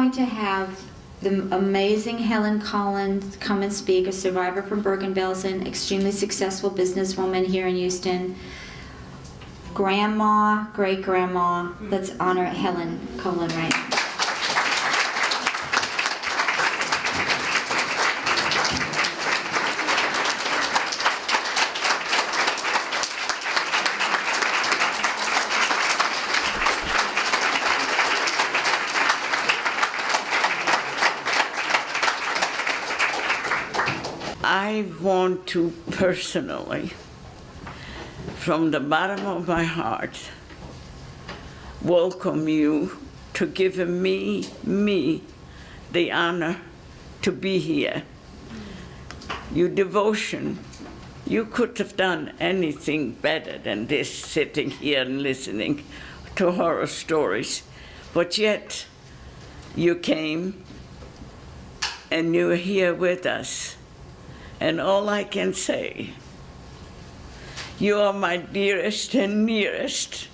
going to have the amazing Helen Colin come and speak, a survivor from Bergen-Belsen, extremely successful businesswoman here in Houston. Grandma, great-grandma. Let's honor Helen Colin right now. I want to personally, from the bottom of my heart, welcome you to give me the honor to be here. Your devotion, you could have done anything better than this, sitting here and listening to horror stories, but yet you came and you're here with us. And all I can say, you are my dearest and nearest.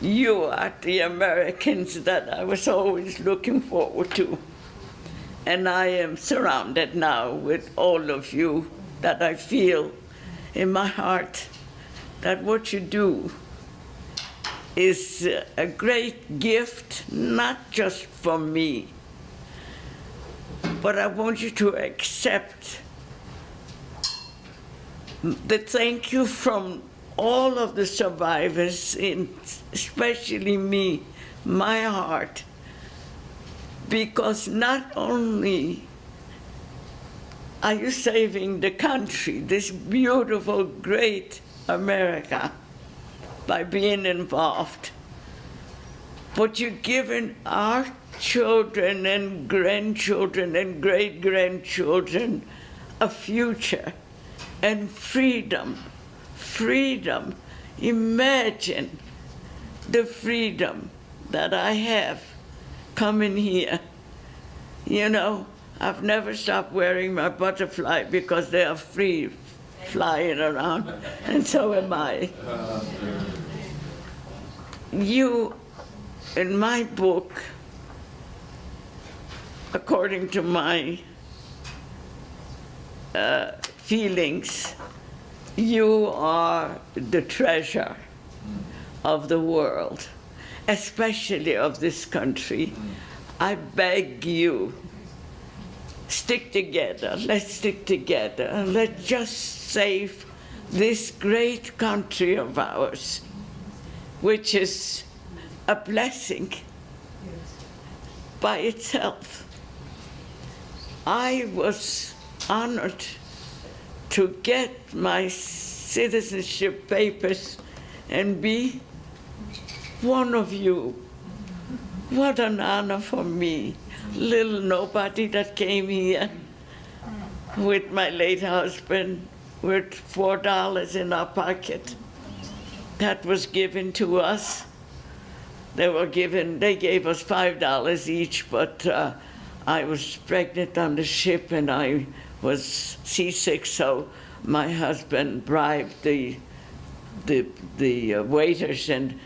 You are the Americans that I was always looking forward to. And I am surrounded now with all of you that I feel in my heart that what you do is a great gift, not just for me, but I want you to accept the thank you from all of the survivors, especially me, my heart, because not only are you saving the country, this beautiful, great America, by being involved, but you're giving our children and grandchildren and great-grandchildren a future. And freedom, freedom. Imagine the freedom that I have coming here. You know, I've never stopped wearing my butterfly because they are free flying around, and so am I. You, in my book, according to my feelings, you are the treasure of the world, especially of this country. I beg you, stick together. Let's stick together and let's just save this great country of ours, which is a blessing by itself. I was honored to get my citizenship papers and be one of you. What an honor for me. Little nobody that came here with my late husband with $4 in our pocket. That was given to us. They gave us $5 each, but I was pregnant on the ship and I was seasick, so my husband bribed the waiters, and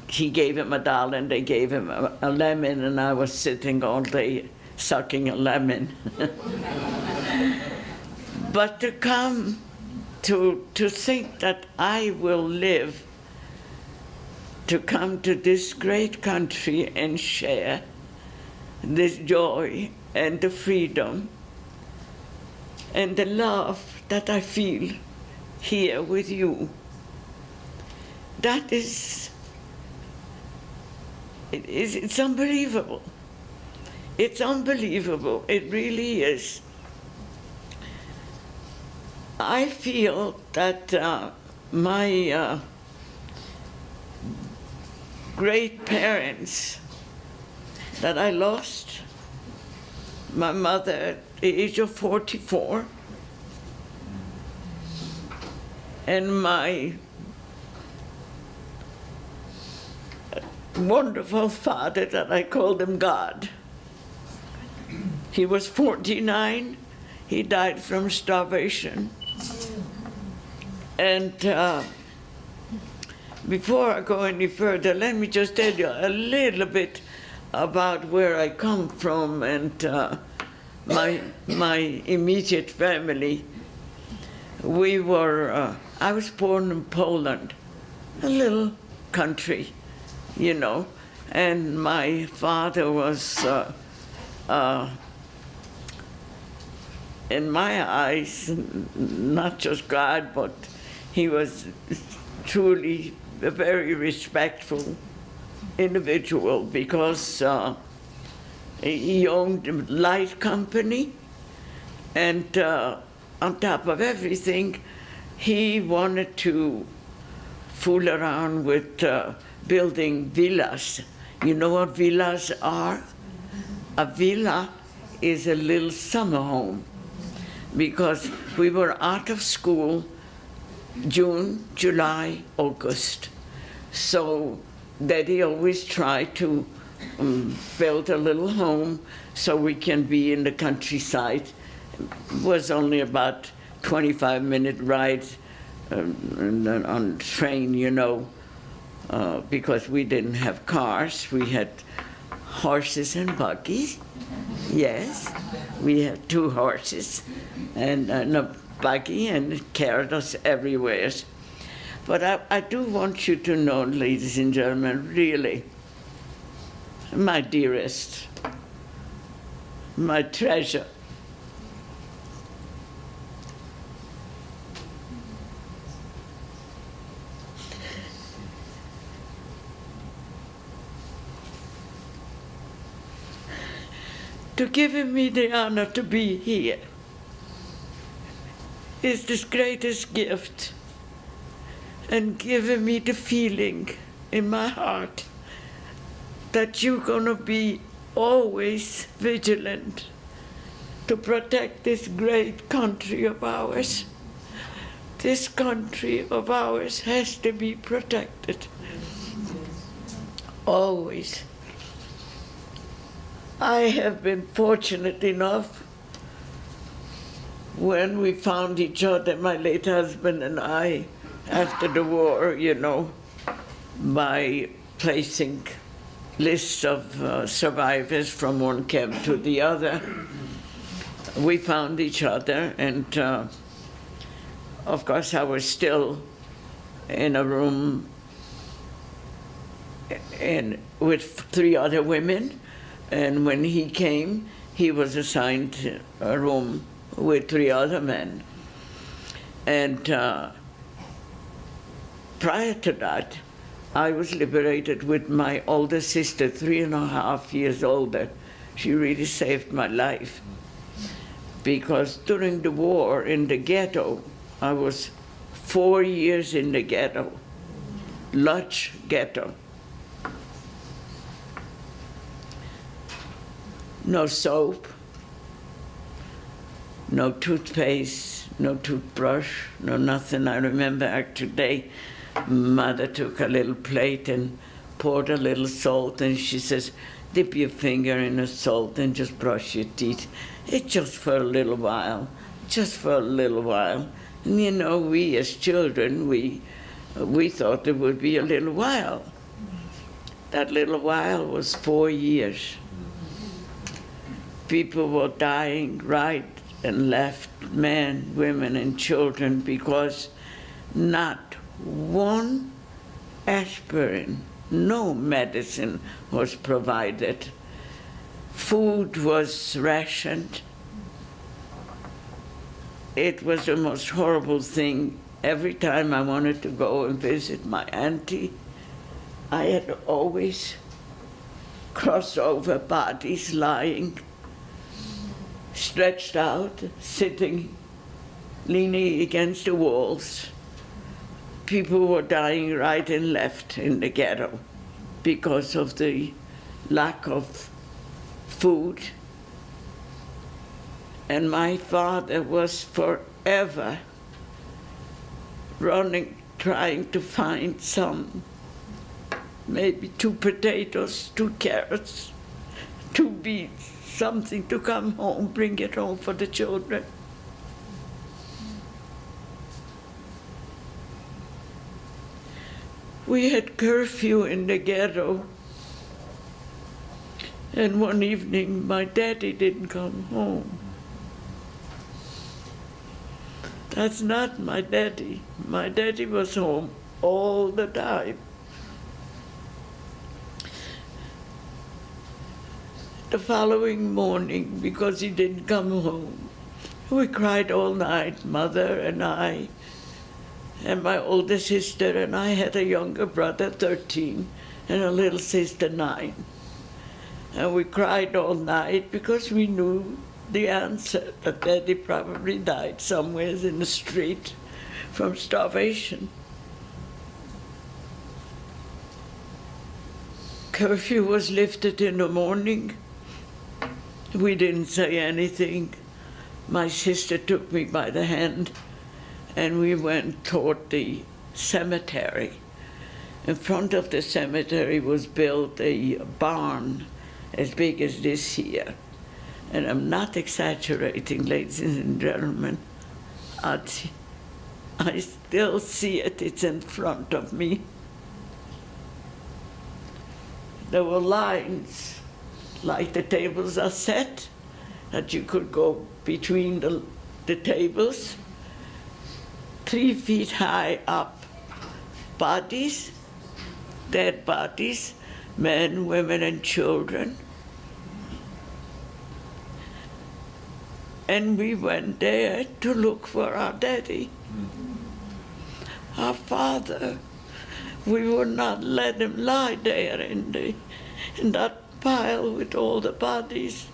he gave him $1 and they gave him a lemon, and I was sitting all day sucking a lemon. But to come to think that I will live to come to this great country and share this joy and the freedom and the love that I feel here with you. It's unbelievable. It's unbelievable. It really is. I feel that my great parents that I lost, my mother at the age of 44, and my wonderful father that I called him God. He was 49, he died from starvation. And before I go any further, let me just tell you a little bit about where I come from and my immediate family. I was born in Poland, a little country, you know, and my father was, in my eyes, not just God, but he was truly a very respectful individual because he owned a light company, and on top of everything, he wanted to fool around with building villas. You know what villas are? A villa is a little summer home, because we were out of school June, July, August. So Daddy always tried to build a little home so we can be in the countryside. It was only about 25-minute ride on train, you know, because we didn't have cars. We had horses and buggies. Yes, we had 2 horses and a buggy, and it carried us everywhere. But I do want you to know, ladies and gentlemen, really, my dearest, my treasure, to giving me the honor to be here is the greatest gift, and giving me the feeling in my heart that you're gonna be always vigilant to protect this great country of ours. This country of ours has to be protected, always. I have been fortunate enough when we found each other, my late husband and I, after the war, you know, by placing lists of survivors from one camp to the other. We found each other, and of course I was still in a room with 3 other women, and when he came, he was assigned a room with 3 other men. And prior to that, I was liberated with my older sister, 3.5 years older. She really saved my life. Because during the war in the ghetto, I was 4 years in the ghetto, Lodge Ghetto. No soap, no toothpaste, no toothbrush, no nothing. I remember today, Mother took a little plate and poured a little salt, and she says, dip your finger in the salt and just brush your teeth. It's just for a little while, just for a little while. And you know, we as children, we thought it would be a little while. That little while was 4 years. People were dying right and left, men, women, and children, because not one aspirin, no medicine was provided. Food was rationed. It was the most horrible thing. Every time I wanted to go and visit my auntie, I had to always cross over bodies lying, stretched out, sitting, leaning against the walls. People were dying right and left in the ghetto because of the lack of food. And my father was forever running, trying to find some, maybe 2 potatoes, 2 carrots, 2 beets, something to come home, bring it home for the children. We had curfew in the ghetto And one evening, my daddy didn't come home. That's not my daddy. My daddy was home all the time. The following morning, because he didn't come home, we cried all night, Mother and I, and my older sister, and I had a younger brother, 13, and a little sister, 9. And we cried all night because we knew the answer, that Daddy probably died somewhere in the street from starvation. Curfew was lifted in the morning. We didn't say anything. My sister took me by the hand and we went toward the cemetery. In front of the cemetery was built a barn as big as this here. And I'm not exaggerating, ladies and gentlemen. I still see it, it's in front of me. There were lines, like the tables are set, that you could go between the tables, 3 feet high up, bodies, dead bodies, men, women, and children. And we went there to look for our daddy, our father. We would not let him lie there in that pile with all the bodies.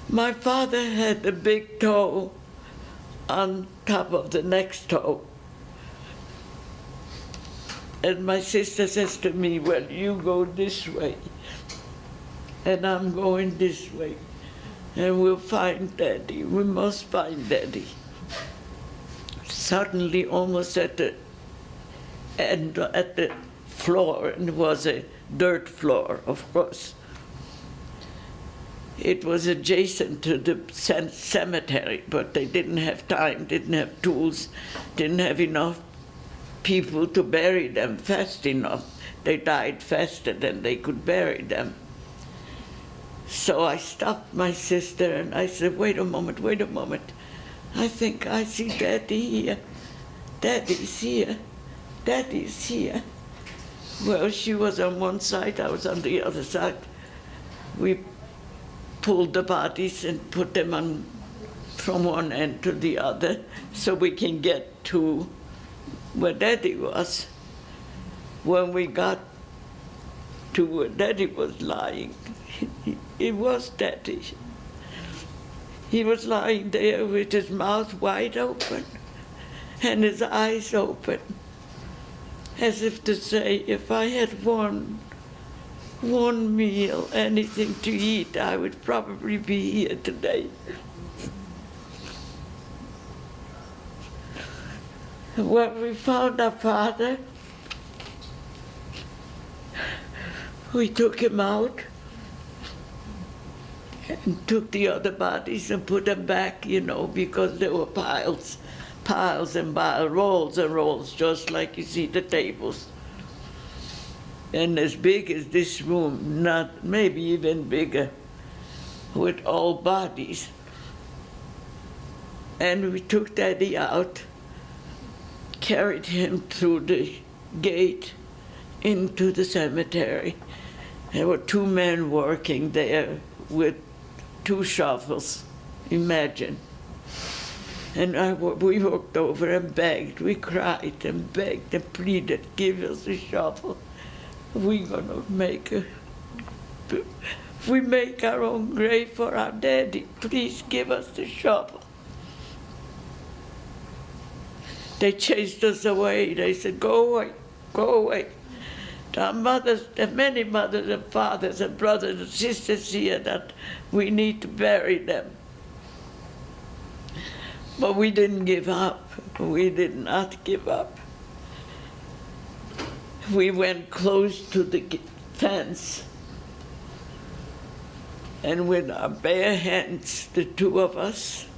My father had a big toe on top of the next toe. And my sister says to me, well, you go this way, and I'm going this way, and we'll find Daddy. We must find Daddy. Suddenly, almost at the end, at the floor, and it was a dirt floor, of course. It was adjacent to the cemetery, but they didn't have time, didn't have tools, didn't have enough people to bury them fast enough. They died faster than they could bury them. So I stopped my sister and I said, wait a moment, wait a moment. I think I see Daddy here. Daddy's here. Daddy's here. Well, she was on one side, I was on the other side. We pulled the bodies and put them on from one end to the other so we can get to where Daddy was. When we got to where Daddy was lying, it was Daddy. He was lying there with his mouth wide open and his eyes open, as if to say, if I had one meal, anything to eat, I would probably be here today. When we found our father, we took him out and took the other bodies and put them back, you know, because there were piles and rolls and rolls, just like you see the tables. And as big as this room, not maybe even bigger, with all bodies. And we took Daddy out, carried him through the gate into the cemetery. There were 2 men working there with 2 shovels, imagine. And we walked over and begged, we cried and begged and pleaded, give us a shovel. We're gonna we make our own grave for our Daddy. Please give us the shovel. They chased us away. They said, go away, go away. There are many mothers and fathers and brothers and sisters here that we need to bury them. But we didn't give up. We did not give up. We went close to the fence, and with our bare hands, the 2 of us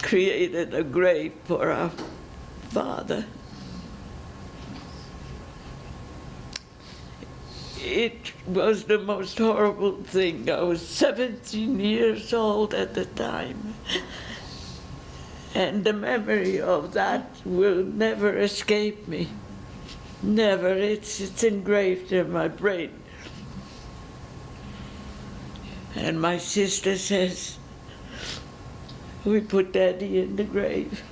created a grave for our father. It was the most horrible thing. I was 17 years old at the time. And the memory of that will never escape me. Never. It's engraved in my brain. And my sister says, we put Daddy in the grave.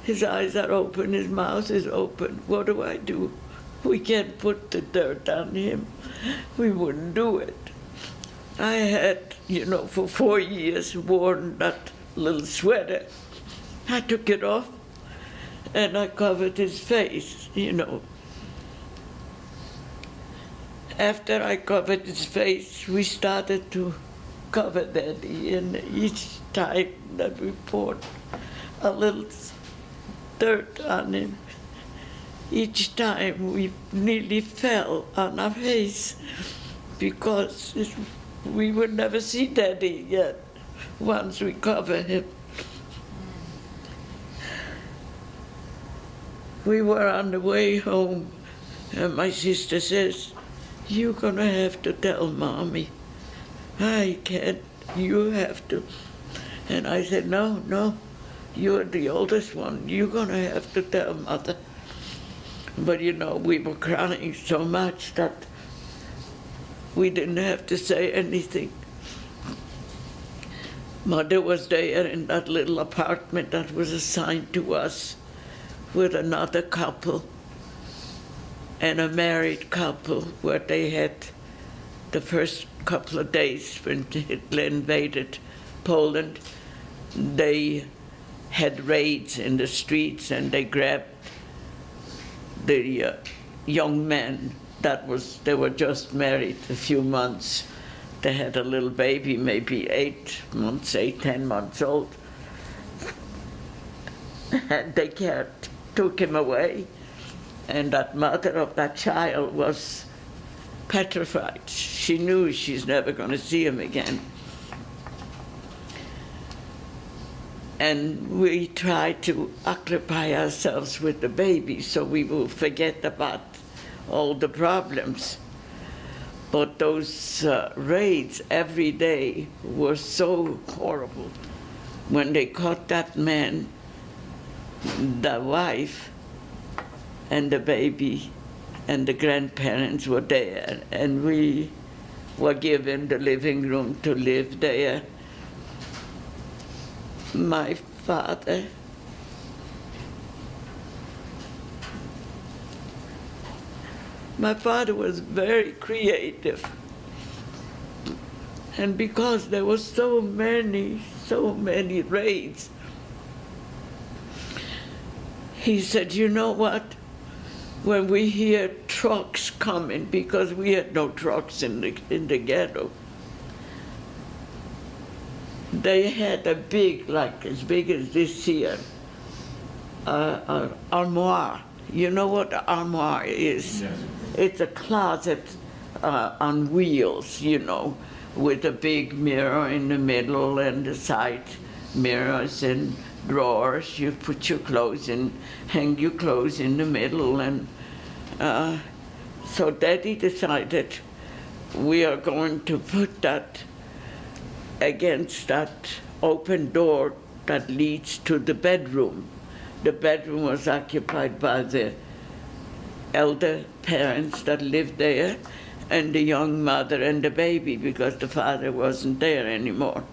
His eyes are open, his mouth is open. What do I do? We can't put the dirt on him. We wouldn't do it. I had, for 4 years worn that little sweater. I took it off and I covered his face, After I covered his face, we started to cover Daddy, and each time that we poured a little dirt on him, each time we nearly fell on our face because we would never see Daddy yet once we cover him. We were on the way home, and my sister says, "You're gonna have to tell Mommy." "I can't, you have to." And I said, no, you're the oldest one. You're gonna have to tell Mother. But we were crying so much that we didn't have to say anything. Mother was there in that little apartment that was assigned to us with another couple and a married couple, where they had the first couple of days when Hitler invaded Poland, they had raids in the streets and they grabbed the young men they were just married a few months. They had a little baby, maybe 10 months old. And they took him away. And that mother of that child was petrified. She knew she's never going to see him again. And we tried to occupy ourselves with the baby so we will forget about all the problems. But those raids every day were so horrible. When they caught that man, the wife and the baby and the grandparents were there, and we were given the living room to live there. My father was very creative, and because there were so many raids, he said, "You know what? When we hear trucks coming," because we had no trucks in the ghetto, they had a big, like as big as this here, armoire. You know what an armoire is? Yes. It's a closet on wheels, with a big mirror in the middle and the side mirrors and drawers. You put your clothes in, hang your clothes in the middle, and so Daddy decided we are going to put that against that open door that leads to the bedroom. The bedroom was occupied by the elder parents that lived there and the young mother and the baby, because the father wasn't there anymore.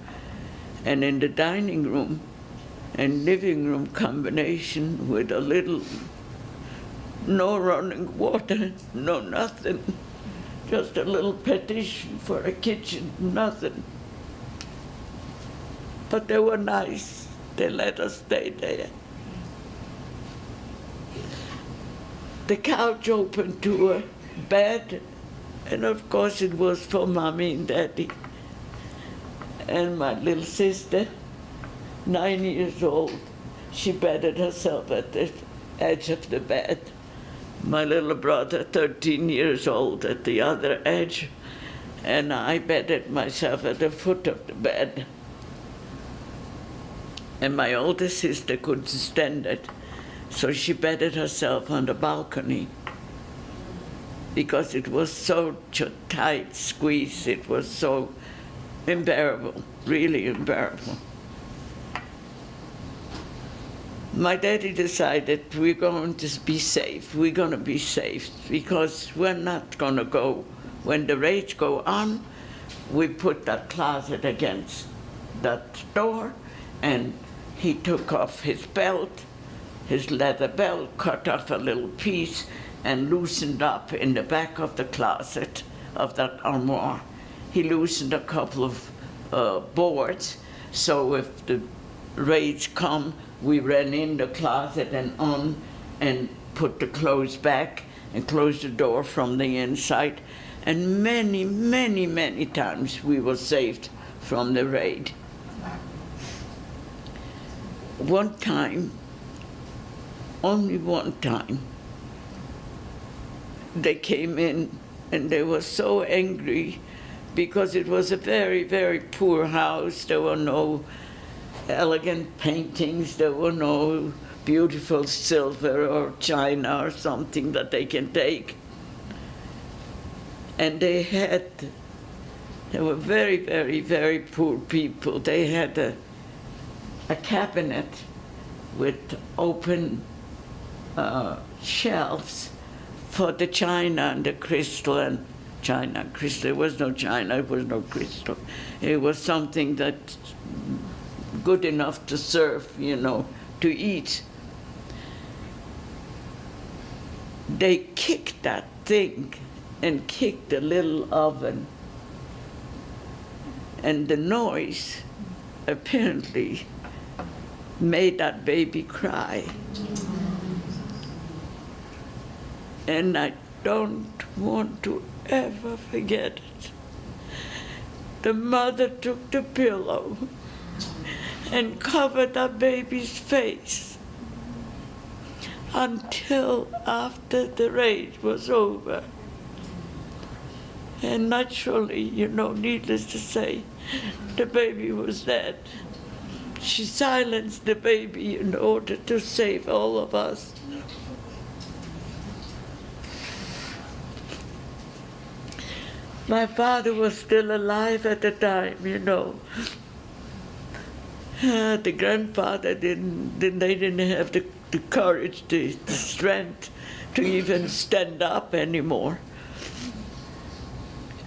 And in the dining room and living room combination with a little, no running water, no nothing, just a little petition for a kitchen, nothing. But they were nice. They let us stay there. The couch opened to a bed, and of course it was for Mommy and Daddy. And my little sister, 9 years old, she bedded herself at the edge of the bed. My little brother, 13 years old, at the other edge, and I bedded myself at the foot of the bed. And my older sister couldn't stand it, so she bedded herself on the balcony. because it was such a tight squeeze. It was so unbearable, really unbearable. My daddy decided we're going to be safe. We're going to be safe because we're not going to go. When the raids go on, we put that closet against that door, and he took off his belt, his leather belt, cut off a little piece, and loosened up in the back of the closet of that armoire. He loosened a couple of boards, so if the raids come, we ran in the closet and on and put the clothes back and closed the door from the inside. And many, many, many times we were saved from the raid. One time, only one time, they came in and they were so angry because it was a very, very poor house. There were no elegant paintings, there were no beautiful silver or china or something that they can take. And they were very, very, very poor people. They had a cabinet with open shelves for the china and the crystal and china and crystal. There was no china, it was no crystal. It was something that good enough to serve, to eat. They kicked that thing and kicked the little oven. And the noise apparently made that baby cry. And I don't want to ever forget it. The mother took the pillow and covered that baby's face until after the raid was over. And naturally, needless to say, the baby was dead. She silenced the baby in order to save all of us. My father was still alive at the time, The grandfather didn't have the courage, the strength to even stand up anymore.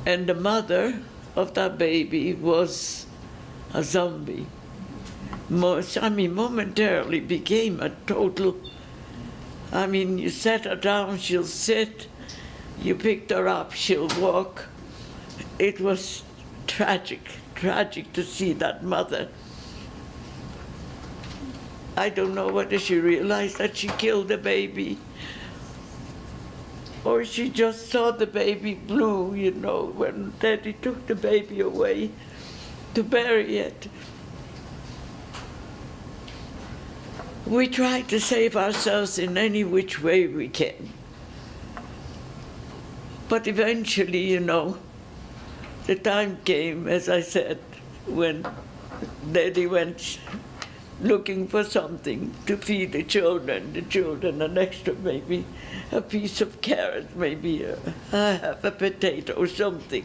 And the mother of that baby was a zombie. Momentarily became a total, you set her down, she'll sit, you picked her up, she'll walk. It was tragic to see that mother. I don't know whether she realized that she killed the baby or she just saw the baby blue, when Daddy took the baby away to bury it. We try to save ourselves in any which way we can. But eventually, the time came, as I said, when Daddy went looking for something to feed the children, an extra, maybe a piece of carrot, maybe half a potato or something.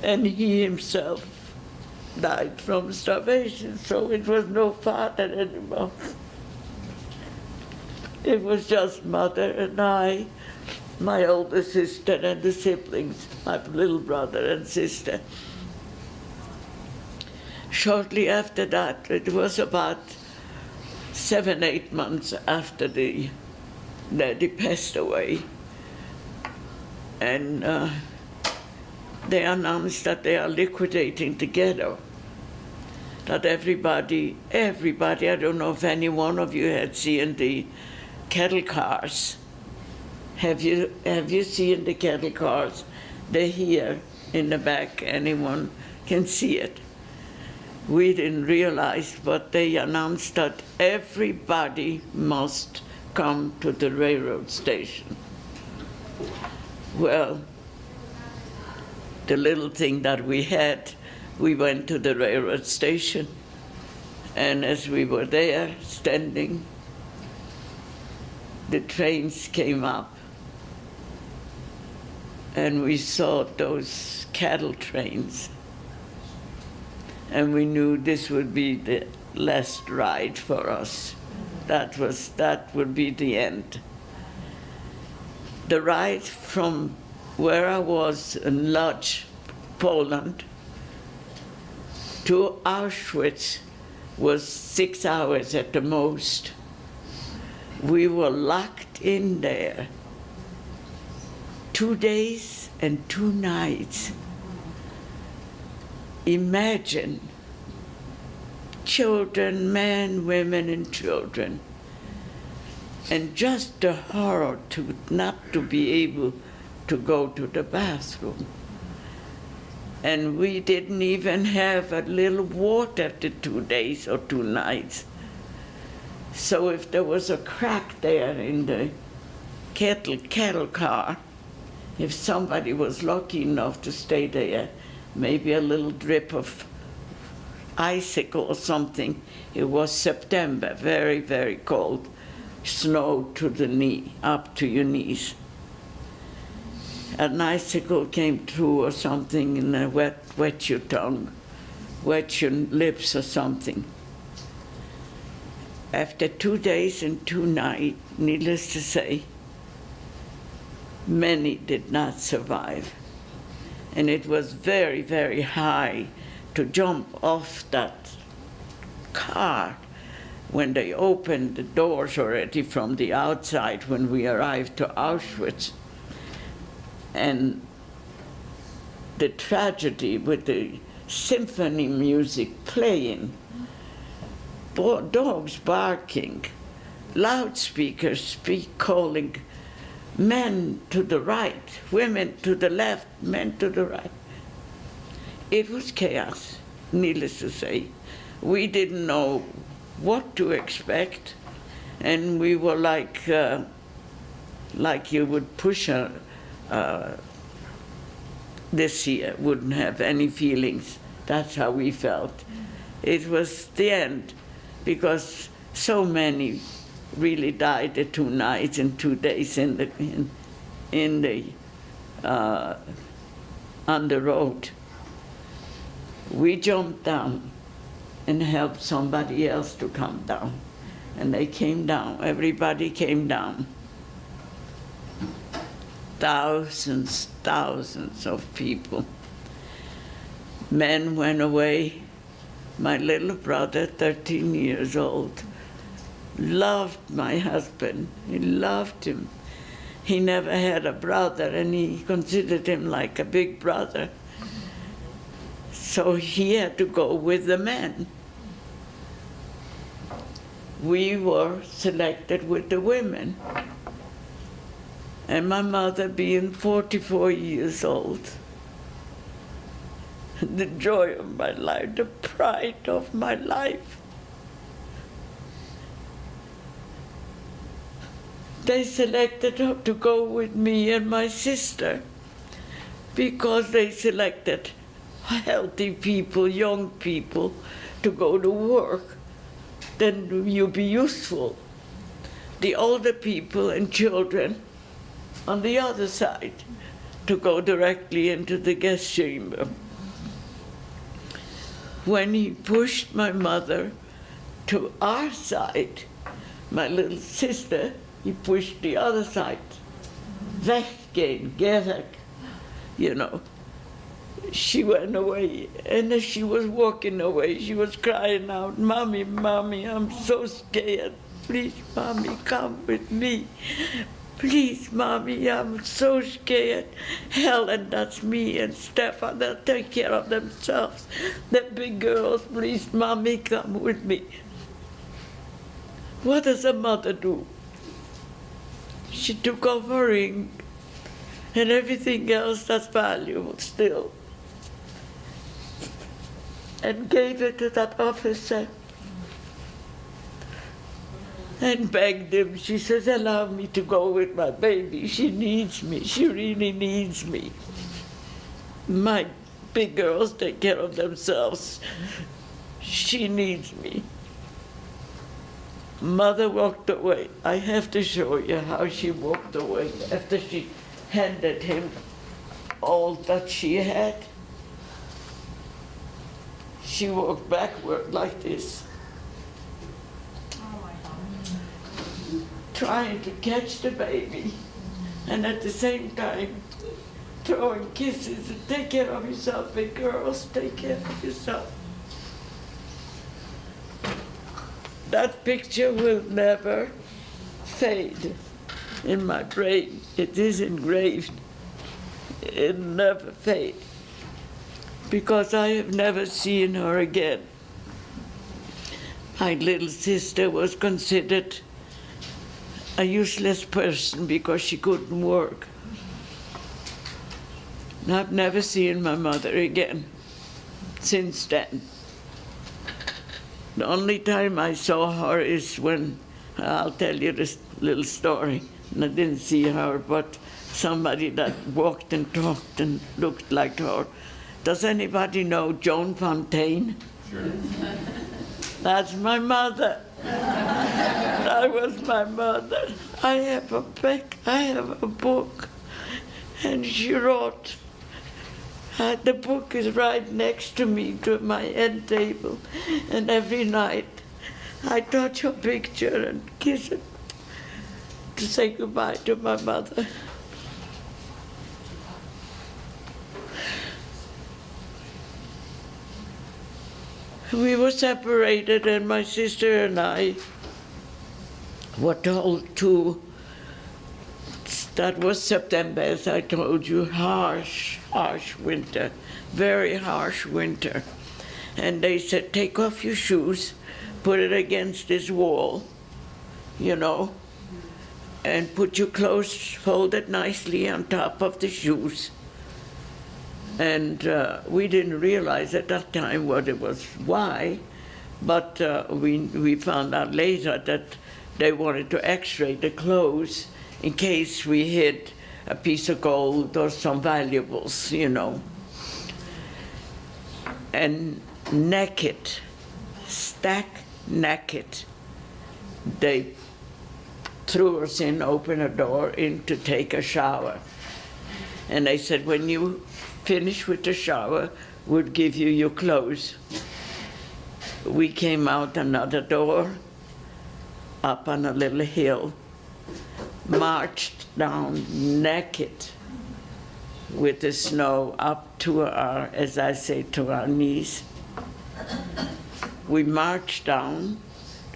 And he himself died from starvation, so it was no father anymore. It was just mother and I, my older sister and the siblings, my little brother and sister. Shortly after that, it was about 7-8 months after Daddy passed away, and they announced that they are liquidating the ghetto. That everybody, I don't know if any one of you had seen the cattle cars. Have you seen the cattle cars? They're here in the back, anyone can see it. We didn't realize, but they announced that everybody must come to the railroad station. Well, the little thing that we had, we went to the railroad station, and as we were there standing, the trains came up and we saw those cattle trains. And we knew this would be the last ride for us. That would be the end. The ride from where I was in Lodz, Poland, to Auschwitz was 6 hours at the most. We were locked in there 2 days and 2 nights. Imagine children, men, women, and children, and just the horror to not to be able to go to the bathroom. And we didn't even have a little water after 2 days or 2 nights. So if there was a crack there in the cattle car, if somebody was lucky enough to stay there, maybe a little drip of icicle or something. It was September, very, very cold. Snow to the knee, up to your knees. An icicle came through or something and wet your tongue, wet your lips or something. After 2 days and 2 nights, needless to say, many did not survive. And it was very, very high to jump off that car when they opened the doors already from the outside when we arrived to Auschwitz. And the tragedy with the symphony music playing, dogs barking, loudspeakers calling men to the right, women to the left, men to the right. It was chaos, needless to say. We didn't know what to expect, and we were like you would push this here, wouldn't have any feelings. That's how we felt. It was the end, because so many really died the 2 nights and 2 days on the road. We jumped down and helped somebody else to come down. And they came down, everybody came down. Thousands of people. Men went away. My little brother, 13 years old, loved my husband. He loved him. He never had a brother, and he considered him like a big brother. So he had to go with the men. We were selected with the women. And my mother, being 44 years old, the joy of my life, the pride of my life. They selected her to go with me and my sister because they selected healthy people, young people, to go to work. Then you'll be useful. The older people and children on the other side to go directly into the gas chamber. When he pushed my mother to our side, my little sister, he pushed the other side. Weggehen, geh weg, you know. She went away, and as she was walking away, she was crying out, "Mommy, Mommy, I'm so scared. Please, Mommy, come with me. Please, Mommy, I'm so scared. Helen, that's me, and Stefan, they'll take care of themselves. The big girls, please, Mommy, come with me." What does a mother do? She took off her ring and everything else that's valuable still, and gave it to that officer and begged him. She says, "Allow me to go with my baby. She needs me. She really needs me. My big girls take care of themselves. She needs me." Mother walked away. I have to show you how she walked away after she handed him all that she had. She walked backward like this, trying to catch the baby, and at the same time throwing kisses and take care of yourself, big girls, take care of yourself. That picture will never fade in my brain. It is engraved. It'll never fade, because I have never seen her again. My little sister was considered a useless person because she couldn't work. And I've never seen my mother again since then. The only time I saw her is when, I'll tell you this little story, and I didn't see her, but somebody that walked and talked and looked like her. Does anybody know Joan Fontaine? Sure. That's my mother. That was my mother. I have a book, and she wrote. The book is right next to me, to my end table, and every night I touch her picture and kiss it to say goodbye to my mother. We were separated, and my sister and I were told to, that was September, as I told you, harsh winter, very harsh winter. And they said, take off your shoes, put it against this wall, you know, and put your clothes folded nicely on top of the shoes. And we didn't realize at that time what it was, why, but we found out later that they wanted to x-ray the clothes in case we hid a piece of gold or some valuables, you know. And naked, stack naked, they threw us in, opened a door in to take a shower. And they said, when you finish with the shower, we'll give you your clothes. We came out another door, up on a little hill, marched down naked with the snow up to our, as I say, to our knees. We marched down.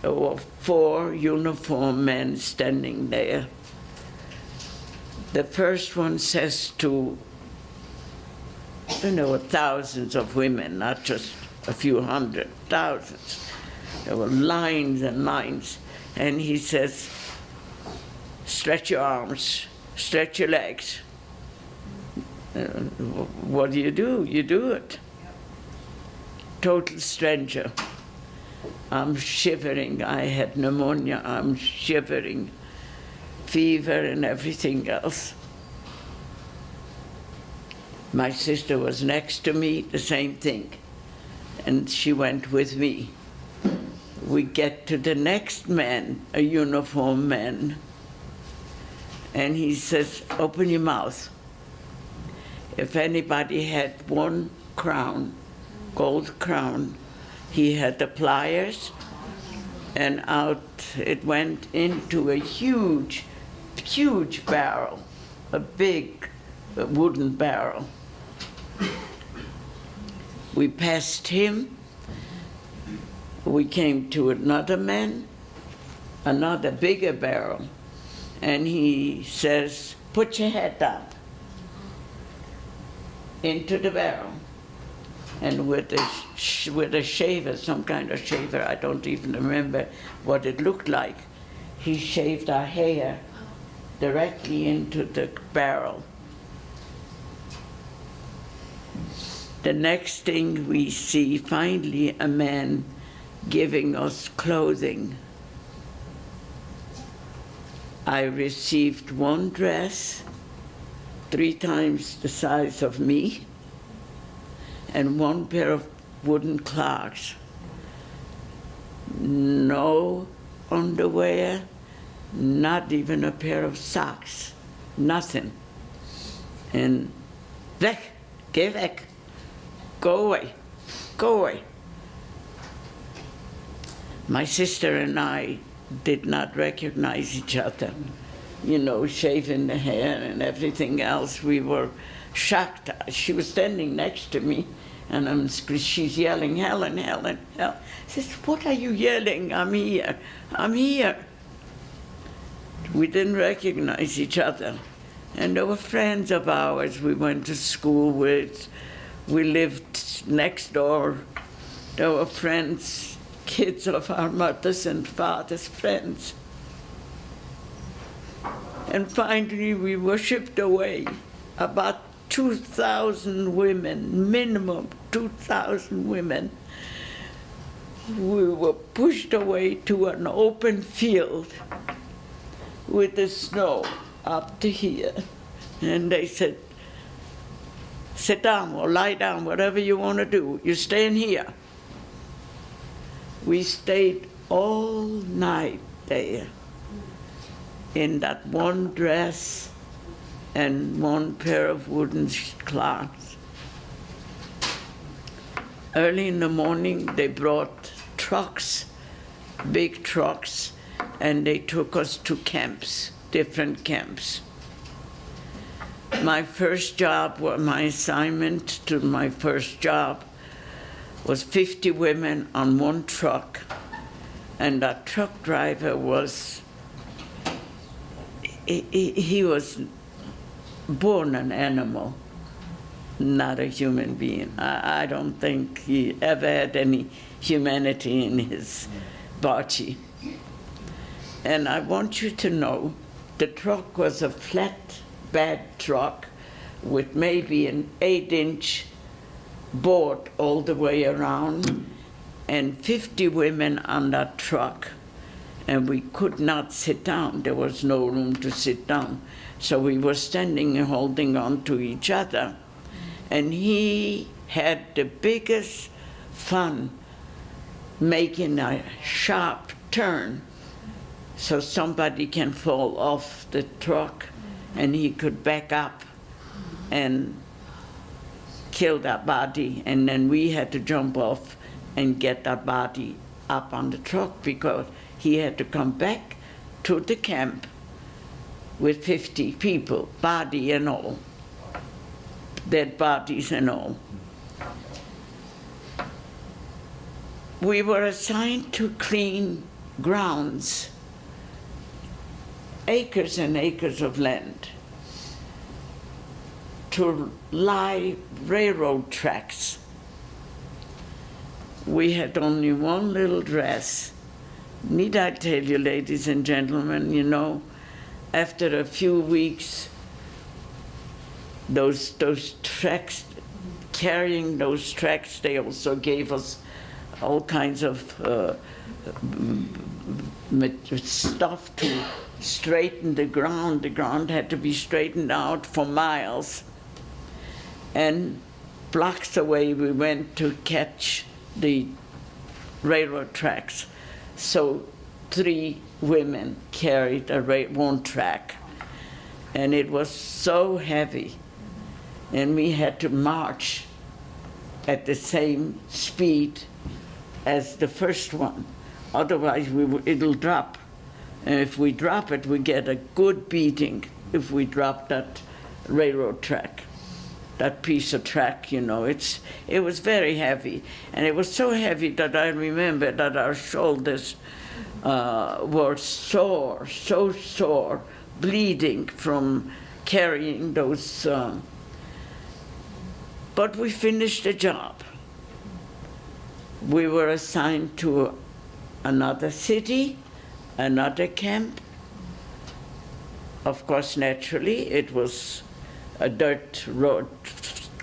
There were 4 uniformed men standing there. The first one says to, there were thousands of women, not just a few hundred, thousands. There were lines and lines. And he says, stretch your arms, stretch your legs. What do? You do it. Total stranger. I'm shivering. I had pneumonia. I'm shivering. Fever and everything else. My sister was next to me, the same thing. And she went with me. We get to the next man, a uniformed man. And he says, open your mouth. If anybody had 1 crown, gold crown, he had the pliers, and out it went into a huge, huge barrel, a big wooden barrel. We passed him. We came to another man, another bigger barrel, and he says, put your head down into the barrel. And with a shaver, some kind of shaver, I don't even remember what it looked like, he shaved our hair directly into the barrel. The next thing we see, finally, a man giving us clothing. I received 1 dress, 3 times the size of me, and 1 pair of wooden clogs. No underwear, not even a pair of socks, nothing. And Weg, geh weg, go away, go away. My sister and I did not recognize each other, you know, shaving the hair and everything else. We were shocked. She was standing next to me, and she's yelling, Helen, Helen, Helen. I says, what are you yelling? I'm here, I'm here. We didn't recognize each other. And they were friends of ours we went to school with. We lived next door. They were friends, kids of our mothers and fathers' friends. And finally we were shipped away. About 2,000 women, minimum 2,000 women. We were pushed away to an open field with the snow up to here. And they said, sit down or lie down, whatever you want to do. You're staying here. We stayed all night there in that one dress and one pair of wooden clogs. Early in the morning, they brought trucks, big trucks, and they took us to camps, different camps. My first job, my assignment to my first job was 50 women on one truck, and that truck driver was, he was born an animal, not a human being. I don't think he ever had any humanity in his body. And I want you to know, the truck was a flatbed truck with maybe an 8-inch board all the way around, and 50 women on that truck. And we could not sit down. There was no room to sit down. So we were standing and holding on to each other. And he had the biggest fun making a sharp turn so somebody can fall off the truck and he could back up and kill that body. And then we had to jump off and get that body up on the truck because he had to come back to the camp with 50 people, body and all, dead bodies and all. We were assigned to clean grounds, acres and acres of land, to lie railroad tracks. We had only one little dress. Need I tell you, ladies and gentlemen, you know, after a few weeks, those tracks, carrying those tracks, they also gave us all kinds of stuff to straighten the ground. The ground had to be straightened out for miles. And blocks away we went to catch the railroad tracks. So 3 women carried one track, and it was so heavy, and we had to march at the same speed as the first one. Otherwise it'll drop, and if we drop it, we get a good beating if we drop that railroad track, that piece of track, you know. It was very heavy, and it was so heavy that I remember that our shoulders were sore, so sore, bleeding from carrying those. But we finished the job. We were assigned to another city, another camp. Of course, naturally, it was a dirt road,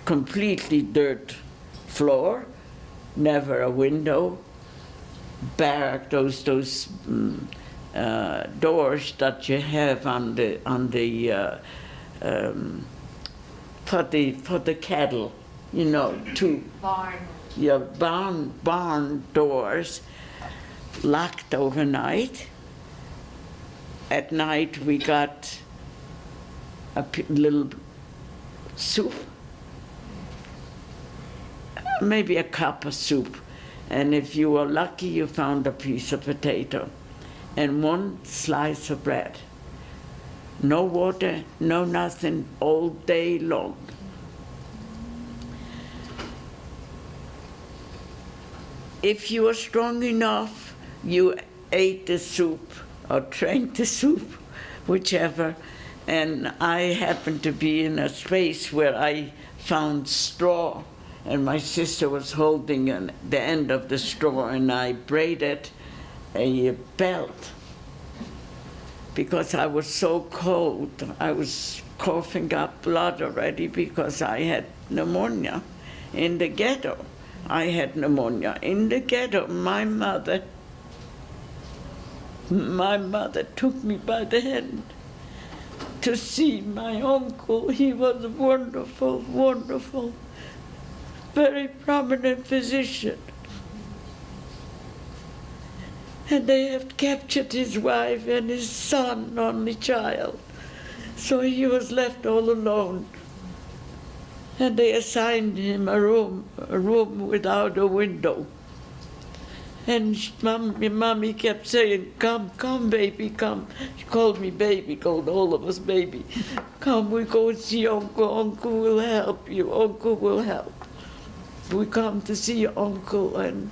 completely dirt floor, never a window. Barrack, those doors that you have on the for the cattle, you know, to Barn. yeah, barn doors, locked overnight. At night we got a little soup maybe a cup of soup. And if you were lucky, you found a piece of potato and one slice of bread. No water, no nothing, all day long. If you were strong enough, you ate the soup or drank the soup, whichever. And I happened to be in a space where I found straw, and my sister was holding the end of the straw, and I braided a belt because I was so cold. I was coughing up blood already because I had pneumonia in the ghetto. I had pneumonia in the ghetto. My mother took me by the hand to see my uncle. He was a wonderful, wonderful, very prominent physician. And they have captured his wife and his son, only child. So he was left all alone. And they assigned him a room without a window. And mommy kept saying, come, come, baby, come. She called me baby, called all of us baby. Come, we go see Uncle. Uncle will help you. Uncle will help. We come to see Uncle. And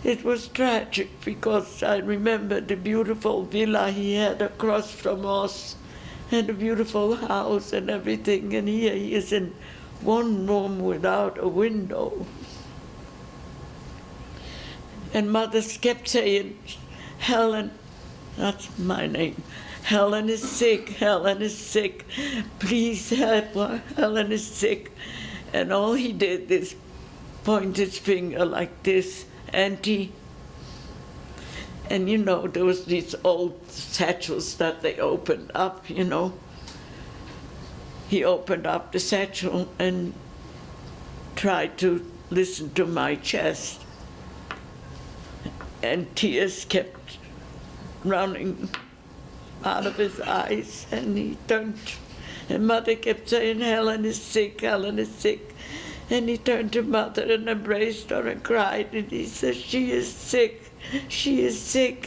it was tragic because I remember the beautiful villa he had across from us and a beautiful house and everything. And here he is in one room without a window. And mother kept saying, Helen, that's my name, Helen is sick, Helen is sick, please help her, Helen is sick. And all he did is point his finger like this, Auntie. And you know, there was these old satchels that they opened up, you know. He opened up the satchel and tried to listen to my chest. And tears kept running out of his eyes, and he turned, and mother kept saying, Helen is sick, Helen is sick. And he turned to mother and embraced her and cried, and he said, she is sick,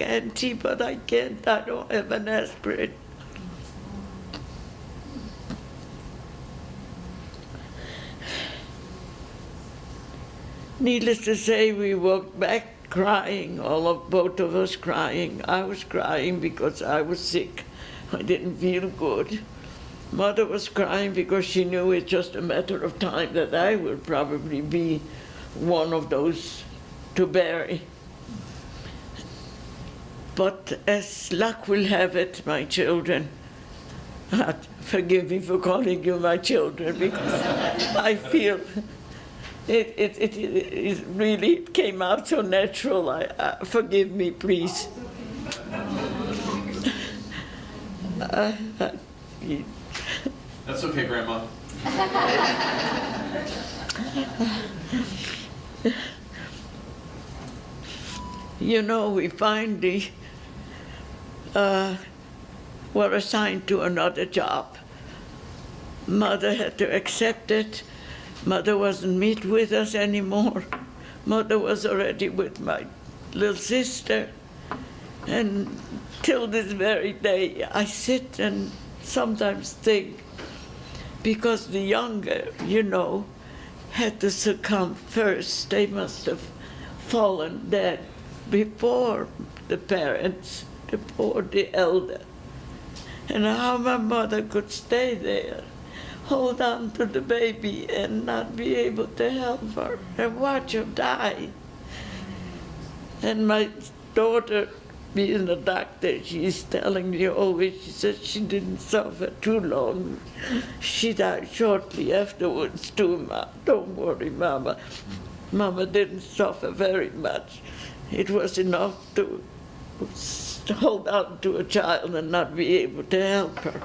Auntie, but I can't, I don't have an aspirin. Needless to say, we walked back crying, both of us crying. I was crying because I was sick. I didn't feel good. Mother was crying because she knew it's just a matter of time that I would probably be one of those to bury. But as luck will have it, my children, forgive me for calling you my children because I feel it really came out so natural. Forgive me, please. That's okay, Grandma. You know, we finally were assigned to another job. Mother had to accept it. Mother wasn't meet with us anymore. Mother was already with my little sister. And till this very day, I sit and sometimes think, because the younger, you know, had to succumb first. They must have fallen dead before the parents, before the elder. And how my mother could stay there, hold on to the baby and not be able to help her and watch her die. And my daughter, being a doctor, she's telling me always, she said she didn't suffer too long. She died shortly afterwards too, Ma. Don't worry, Mama. Mama didn't suffer very much. It was enough to hold on to a child and not be able to help her.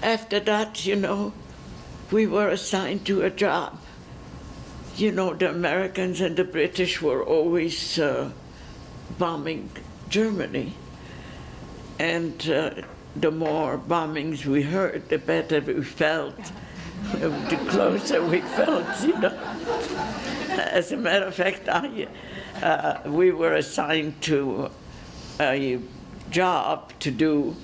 After that, you know, we were assigned to a job. You know, the Americans and the British were always bombing Germany. And the more bombings we heard, the better we felt. the closer we felt, you know. As a matter of fact, we were assigned to a job to do.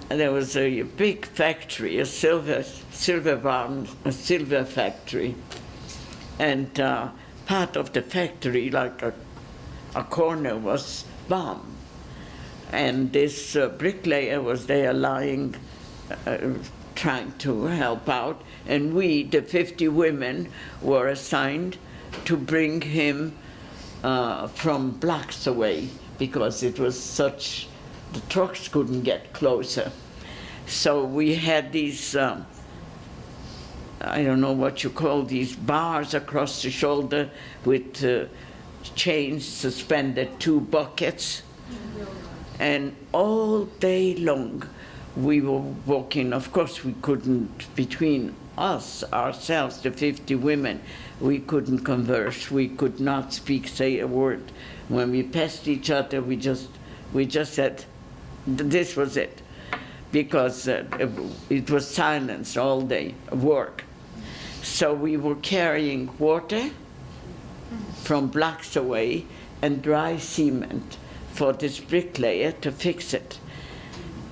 There was a big factory, a silver factory, and part of the factory, like a corner, was bombed. And this bricklayer was there lying, trying to help out, and we, the 50 women, were assigned to bring him from blocks away, because it was such, the trucks couldn't get closer. So we had these, I don't know what you call these, bars across the shoulder with chains suspended, 2 buckets. And all day long we were walking. Of course, we couldn't, between us, ourselves, the 50 women, we couldn't converse. We could not speak, say a word. When we passed each other, we just said, this was it. Because it was silence all day, work. So we were carrying water from blocks away and dry cement for this bricklayer to fix it.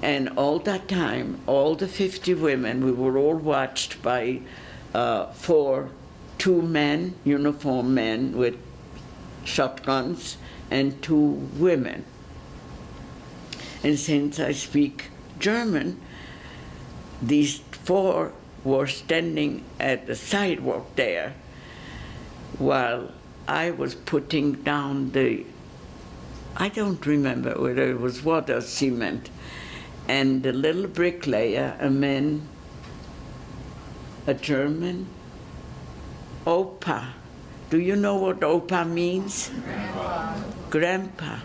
And all that time, all the 50 women, we were all watched by 2 men, uniformed men with shotguns, and 2 women. And since I speak German, these 4 were standing at the sidewalk there while I was putting down the, I don't remember whether it was water or cement, and the little bricklayer, a man, a German, Opa. Do you know what Opa means? Grandpa. Grandpa.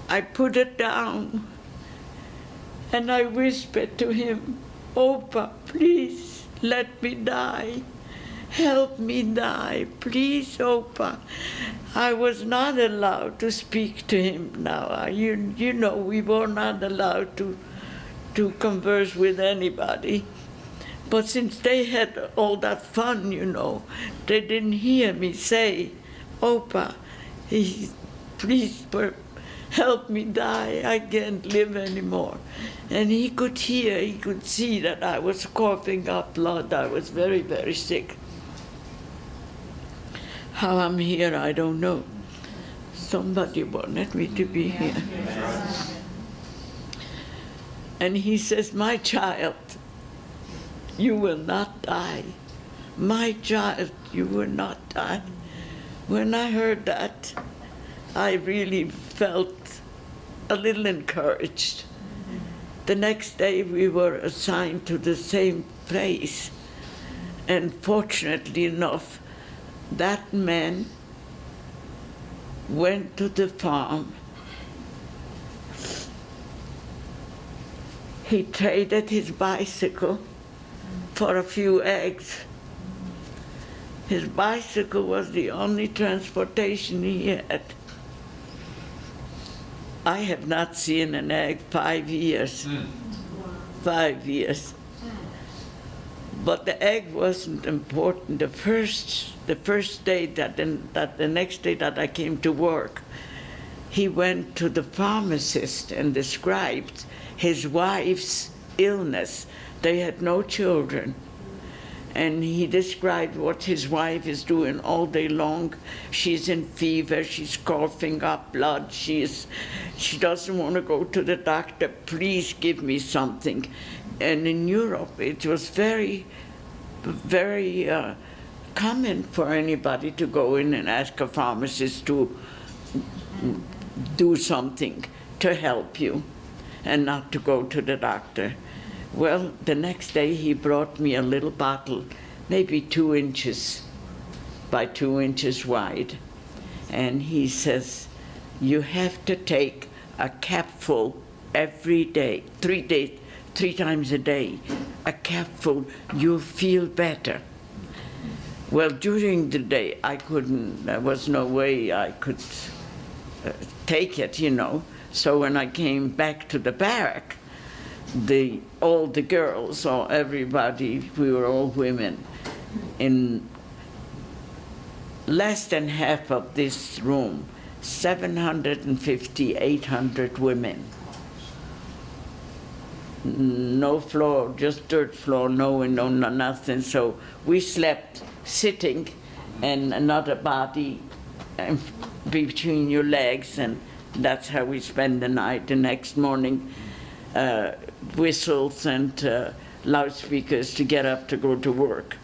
I put it down and I whispered to him, Opa, please let me die. Help me die, please, Opa. I was not allowed to speak to him now. You know, we were not allowed to converse with anybody. But since they had all that fun, you know, they didn't hear me say, Opa, please help me die, I can't live anymore. And he could hear, he could see that I was coughing up blood. I was very, very sick. How I'm here, I don't know. Somebody wanted me to be here. And he says, my child, you will not die. My child, you will not die. When I heard that, I really felt a little encouraged. The next day we were assigned to the same place. And fortunately enough, that man went to the farm. He traded his bicycle for a few eggs. His bicycle was the only transportation he had. I have not seen an egg 5 years. 5 years. But the egg wasn't important. The first day the next day that I came to work, he went to the pharmacist and described his wife's illness. They had no children. And he described what his wife is doing all day long. She's in fever, she's coughing up blood, she doesn't want to go to the doctor. Please give me something. And in Europe, it was very, very common for anybody to go in and ask a pharmacist to do something to help you and not to go to the doctor. Well, the next day he brought me a little bottle, maybe 2 inches by 2 inches wide. And he says, you have to take a capful every day, 3 times a day, a capful, you'll feel better. Well, during the day, there was no way I could take it, you know. So when I came back to the barrack, all the girls or everybody, we were all women. In less than half of this room, 750, 800 women. No floor, just dirt floor, no window, no nothing. So we slept sitting and another body between your legs, and that's how we spend the night. The next morning, whistles and loudspeakers to get up to go to work.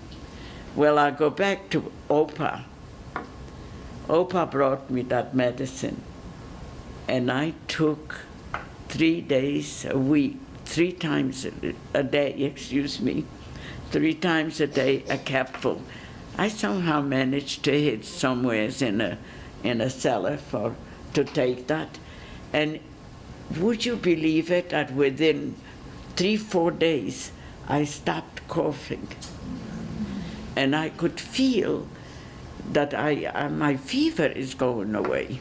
Well, I go back to Opa. Opa brought me that medicine, and I took 3 days a week, 3 times a day, excuse me, 3 times a day, a capful. I somehow managed to hid somewheres in a cellar to take that. And would you believe it that within 3-4 days, I stopped coughing. And I could feel that my fever is going away.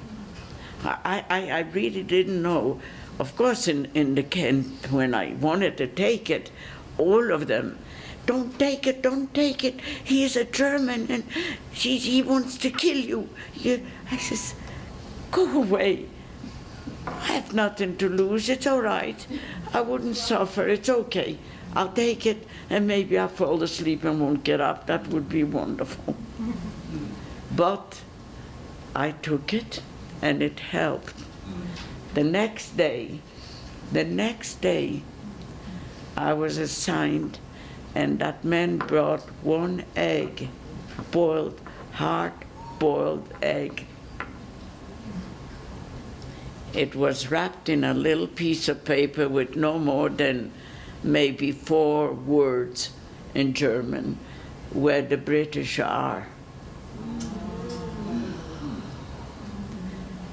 I really didn't know. Of course, in the camp, when I wanted to take it, all of them, don't take it, don't take it. He is a German and he wants to kill you. I says, go away. I have nothing to lose, it's all right. I wouldn't suffer, it's okay. I'll take it and maybe I'll fall asleep and won't get up. That would be wonderful. But I took it and it helped. The next day, I was assigned, and that man brought 1 egg, boiled, hard-boiled egg. It was wrapped in a little piece of paper with no more than maybe 4 words in German, where the British are.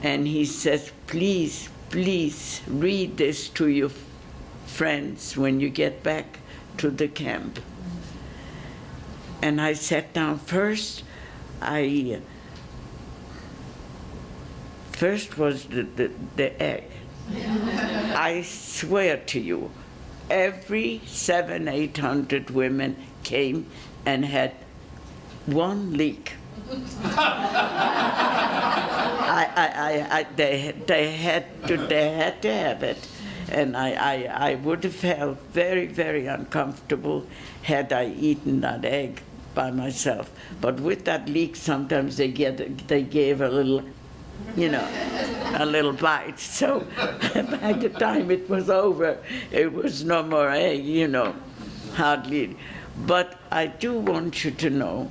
And he says, please, please read this to your friends when you get back to the camp. And I sat down first. First was the egg. I swear to you, every 700-800 women came and had 1 leak. They had to have it, and I would have felt very, very uncomfortable had I eaten that egg by myself. But with that leak, sometimes they gave a little, a little bite. So by the time it was over, it was no more egg, hardly. But I do want you to know,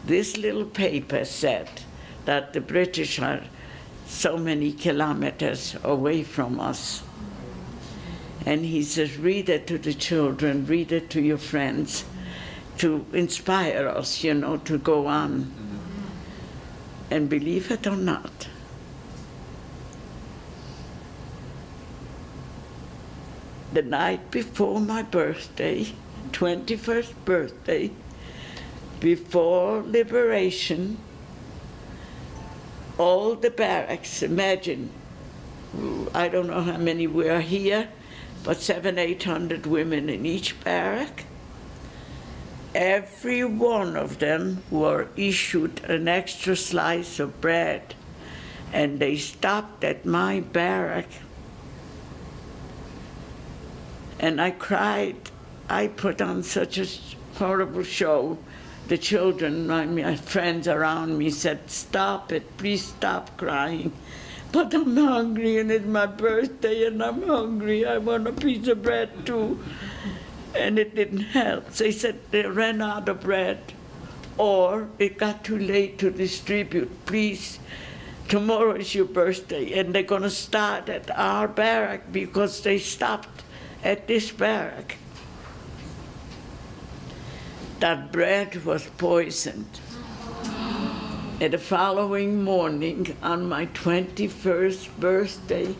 this little paper said that the British are so many kilometers away from us. And he says, read it to the children, read it to your friends, to inspire us, to go on. And believe it or not, the night before my birthday, 21st birthday, before liberation, all the barracks, imagine, I don't know how many were here, but 700-800 women in each barrack. Every one of them were issued an extra slice of bread, and they stopped at my barrack. And I cried. I put on such a horrible show. The children, my friends around me said, stop it, please stop crying. But I'm hungry and it's my birthday and I'm hungry. I want a piece of bread too. And it didn't help. They said they ran out of bread or it got too late to distribute. Please, tomorrow is your birthday and they're gonna start at our barrack because they stopped at this barrack. That bread was poisoned. And the following morning, on my 21st birthday,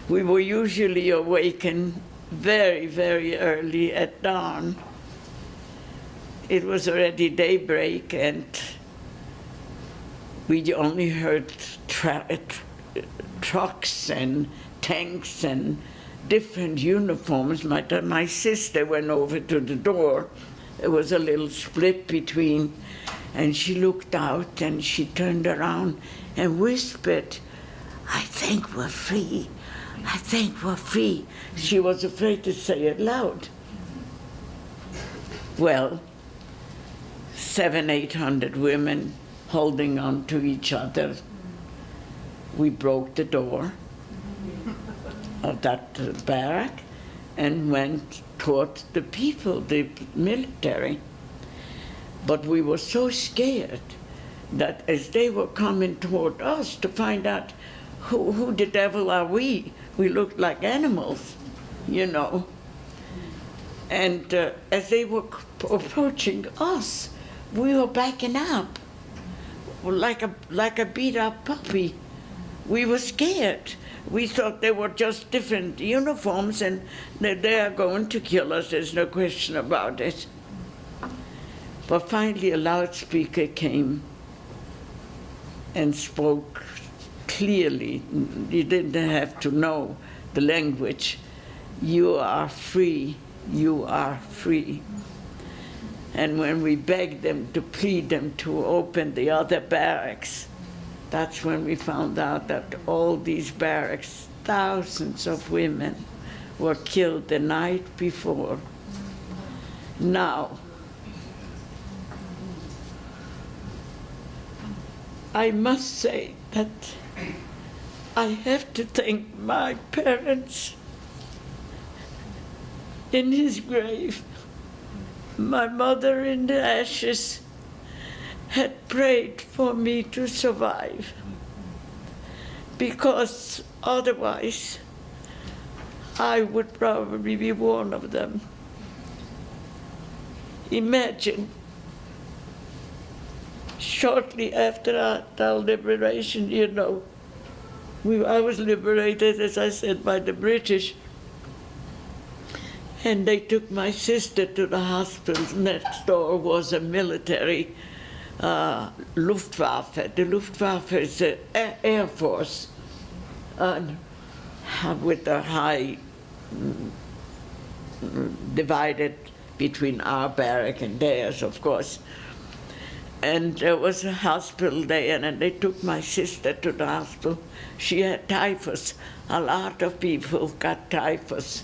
we were usually awakened very, very early at dawn. It was already daybreak, and we only heard trucks and tanks and different uniforms. My sister went over to the door. There was a little split between, and she looked out and she turned around and whispered, "I think we're free. I think we're free." She was afraid to say it loud. Well, 700-800 women holding on to each other. We broke the door of that barrack and went toward the people, the military. But we were so scared that as they were coming toward us to find out who the devil are we looked like animals, you know. And as they were approaching us, we were backing up like a beat-up puppy. We were scared. We thought they were just different uniforms and they are going to kill us, there's no question about it. But finally a loudspeaker came and spoke clearly. You didn't have to know the language. "You are free, you are free." And when we begged them to plead them to open the other barracks, that's when we found out that all these barracks, thousands of women, were killed the night before. Now, I must say that I have to thank my parents. In his grave, my mother in the ashes had prayed for me to survive, because otherwise I would probably be one of them. Imagine, shortly after our liberation, you know, I was liberated, as I said, by the British. And they took my sister to the hospital. Next door was a military Luftwaffe. The Luftwaffe is the Air Force with a high divided between our barrack and theirs, of course. And there was a hospital there, and they took my sister to the hospital. She had typhus. A lot of people got typhus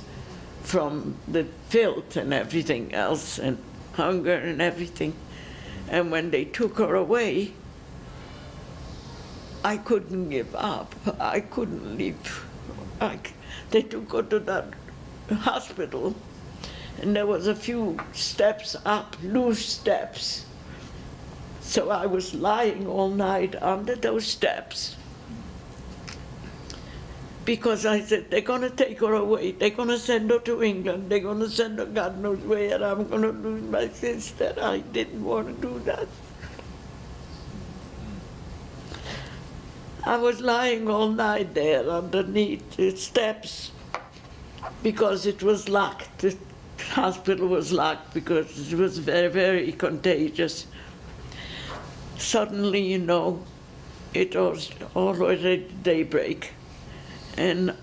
from the filth and everything else, and hunger and everything. And when they took her away, I couldn't give up. I couldn't leave. They took her to that hospital, and there was a few steps up, loose steps. So I was lying all night under those steps, because I said, they're going to take her away. They're going to send her to England. They're going to send her God knows where, and I'm going to lose my sister. I didn't want to do that. I was lying all night there underneath the steps because it was locked. The hospital was locked because it was very, very contagious. Suddenly, you know, it was already daybreak. And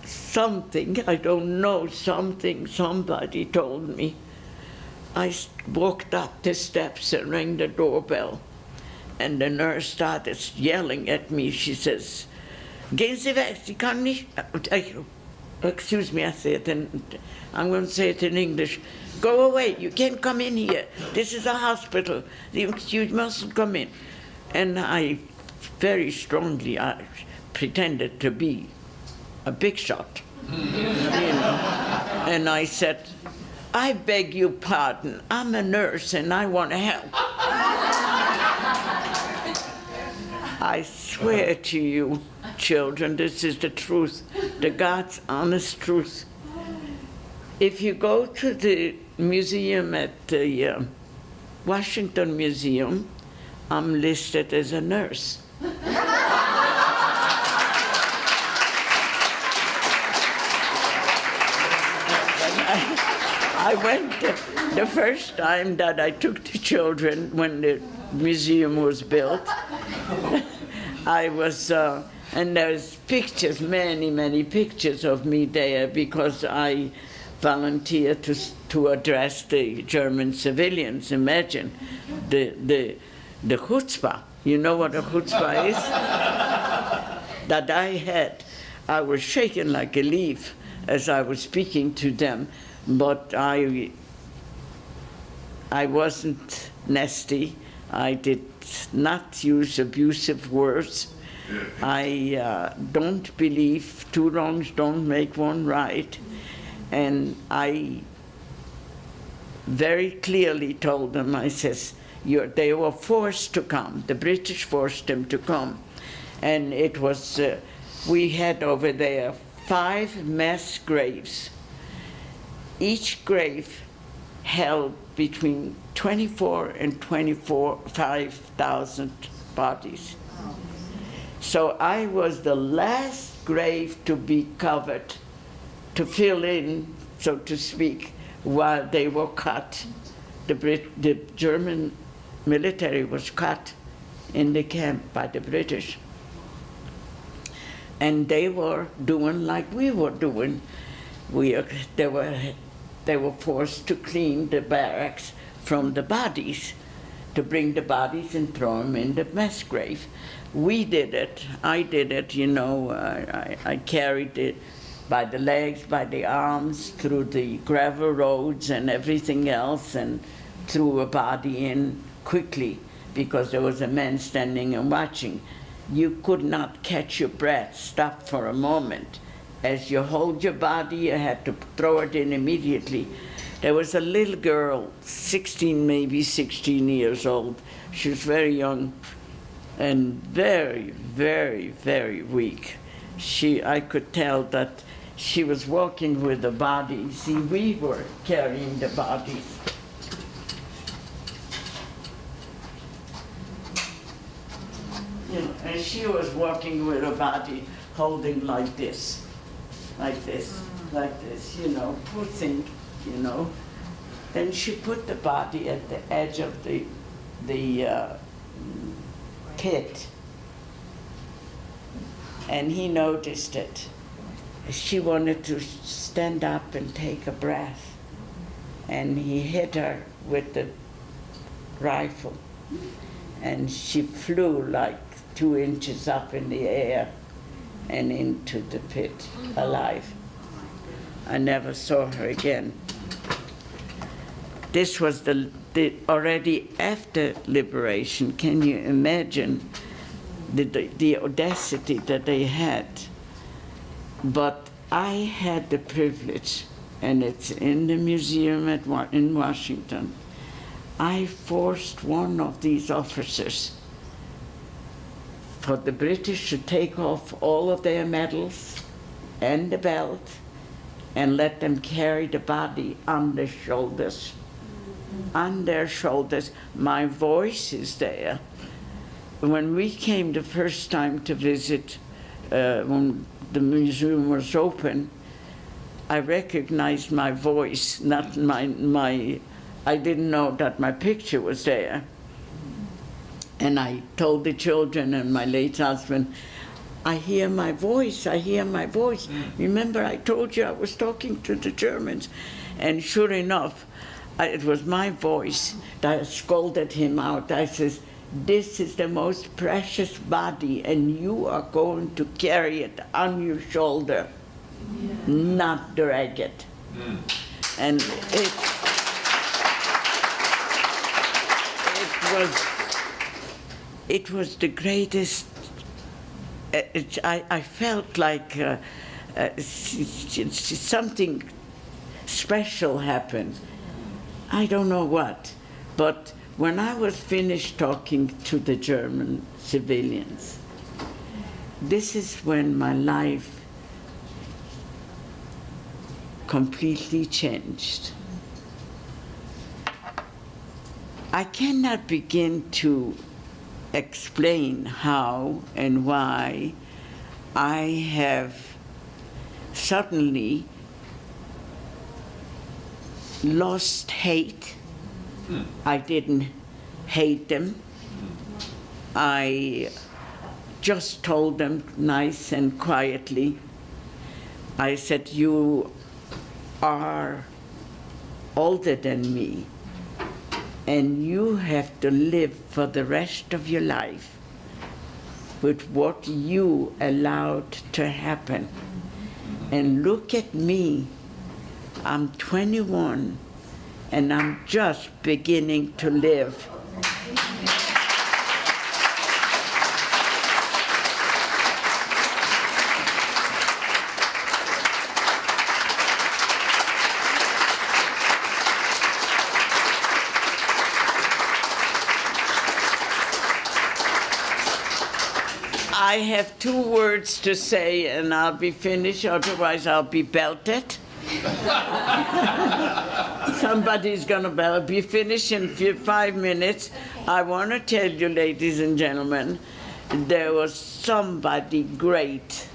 something, I don't know, somebody told me. I walked up the steps and rang the doorbell. And the nurse started yelling at me. She says, "Gehen Sie weg, Sie kann nicht..." Excuse me, I said, and I'm going to say it in English. "Go away, you can't come in here. This is a hospital. You mustn't come in." And I very strongly pretended to be a big shot, you know. And I said, "I beg your pardon, I'm a nurse and I want to help." I swear to you, children, this is the truth, the God's honest truth. If you go to the museum at the Washington Museum, I'm listed as a nurse. I went the first time that I took the children when the museum was built. I was And there's pictures, many, many pictures of me there because I volunteered to address the German civilians. Imagine the chutzpah. You know what a chutzpah is? That I had. I was shaking like a leaf as I was speaking to them, but I wasn't nasty. I did not use abusive words. I don't believe two wrongs don't make one right. And I very clearly told them, I says, they were forced to come. The British forced them to come. And it was, we had over there 5 mass graves. Each grave held between 24 and 25,000 bodies. So I was the last grave to be covered, to fill in, so to speak, while they were cut. The German military was cut in the camp by the British. And they were doing like we were doing. They were forced to clean the barracks from the bodies, to bring the bodies and throw them in the mass grave. We did it. I did it, you know. I carried it by the legs, by the arms, through the gravel roads and everything else, and threw a body in quickly because there was a man standing and watching. You could not catch your breath, stop for a moment. As you hold your body, you had to throw it in immediately. There was a little girl, 16, maybe 16 years old. She was very young and very, very, very weak. I could tell that she was walking with the body. See, we were carrying the bodies. You know, and she was walking with a body holding like this, you know, poor thing, you know. Then she put the body at the edge of the pit, and he noticed it. She wanted to stand up and take a breath, and he hit her with the rifle, and she flew like 2 inches up in the air and into the pit, alive. I never saw her again. This was already after liberation. Can you imagine the audacity that they had? But I had the privilege, and it's in the museum in Washington. I forced one of these officers for the British to take off all of their medals and the belt and let them carry the body on their shoulders. On their shoulders. My voice is there. When we came the first time to visit, when the museum was open, I recognized my voice, not I didn't know that my picture was there. And I told the children and my late husband, I hear my voice, I hear my voice. Remember I told you I was talking to the Germans? And sure enough, it was my voice that I scolded him out. I says, this is the most precious body and you are going to carry it on your shoulder, not drag it. And it was the greatest. I felt like something special happened. I don't know what, but when I was finished talking to the German civilians, this is when my life completely changed. I cannot begin to explain how and why I have suddenly lost hate. I didn't hate them. I just told them nice and quietly, I said, you are older than me, and you have to live for the rest of your life with what you allowed to happen. And look at me, I'm 21, and I'm just beginning to live. I have 2 words to say and I'll be finished, otherwise I'll be belted. Somebody's gonna be finished in 5 minutes. I want to tell you, ladies and gentlemen, there was somebody great.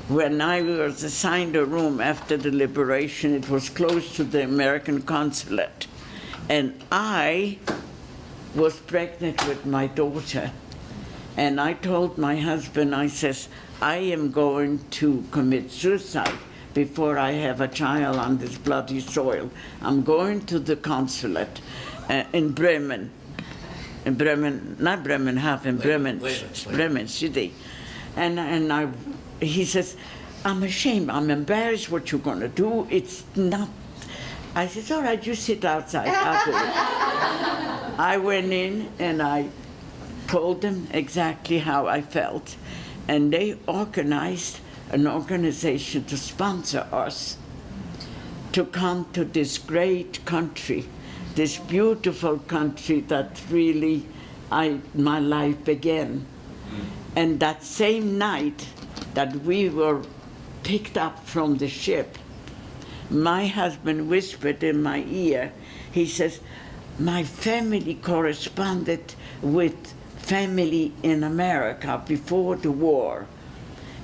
When I was assigned a room after the liberation, it was close to the American consulate. And I was pregnant with my daughter. And I told my husband, I says, I am going to commit suicide before I have a child on this bloody soil. I'm going to the consulate in Bremen. In Bremen, not Bremenhaven, Bremen City. And he says, I'm ashamed, I'm embarrassed what you're gonna do. It's not, I said, all right, you sit outside, I'll do it. I went in and I told them exactly how I felt, and they organized an organization to sponsor us to come to this great country, this beautiful country that really my life began. And that same night that we were picked up from the ship, my husband whispered in my ear, he says, my family corresponded with family in America before the war.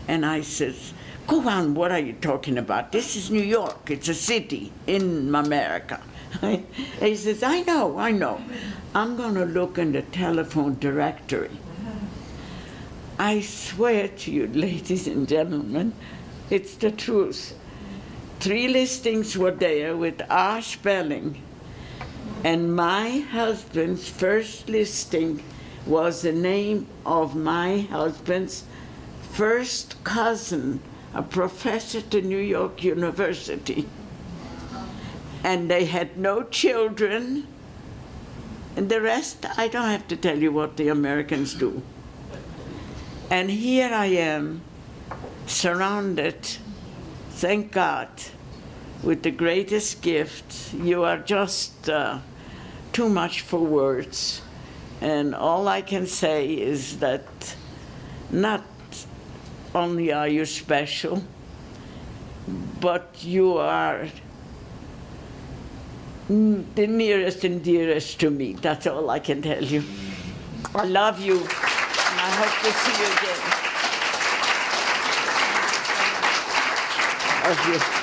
And I says, go on, what are you talking about? This is New York, it's a city in America. He says, I know. I'm gonna look in the telephone directory. I swear to you, ladies and gentlemen, it's the truth. 3 listings were there with our spelling. And my husband's first listing was the name of my husband's first cousin, a professor at New York University. And they had no children. And the rest, I don't have to tell you what the Americans do. And here I am, surrounded, thank God, with the greatest gift. You are just too much for words. And all I can say is that not only are you special, but you are the nearest and dearest to me. That's all I can tell you. I love you, and I hope to see you again. Love you.